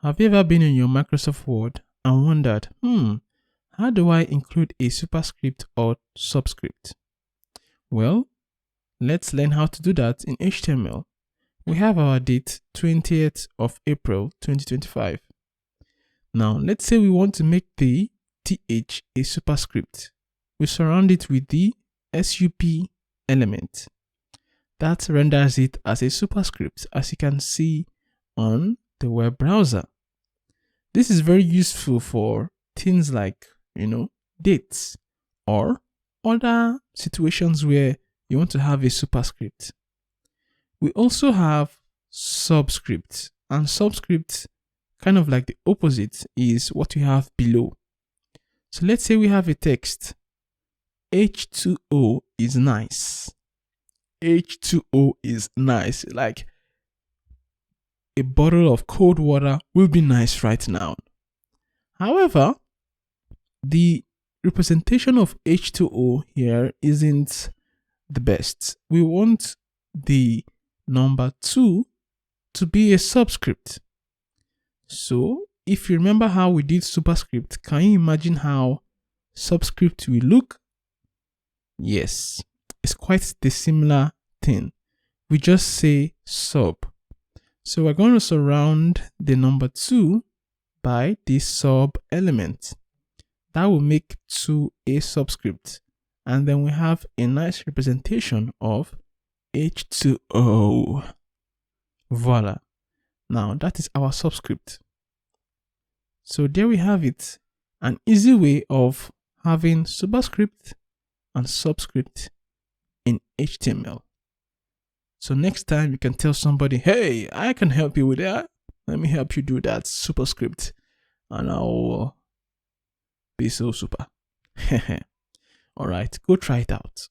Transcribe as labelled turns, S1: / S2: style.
S1: Have you ever been in your Microsoft Word and wondered, how do I include a superscript or subscript? Well, let's learn how to do that in HTML. We have our date 20th of April 2025. Now, let's say we want to make the th a superscript. We surround it with the sup element. That renders it as a superscript, as you can see on the web browser. This is very useful for things like, dates or other situations where you want to have a superscript. We also have subscript, and subscript, kind of like the opposite, is what we have below. So let's say we have a text. H2O is nice. H2O is nice. Like a bottle of cold water will be nice right now. However, the representation of H2O here isn't the best. We want the number 2 to be a subscript. So if you remember how we did superscript, can you imagine how subscript will look? Yes, it's quite the similar thing. We just say sub. So we're going to surround the number 2 by this sub element. That will make 2 a subscript. And then we have a nice representation of H2O. Voila. Now that is our subscript. So there we have it. An easy way of having superscript and subscript in HTML. So next time you can tell somebody, hey, I can help you with that. Let me help you do that superscript. And I'll be so super. All right, go try it out.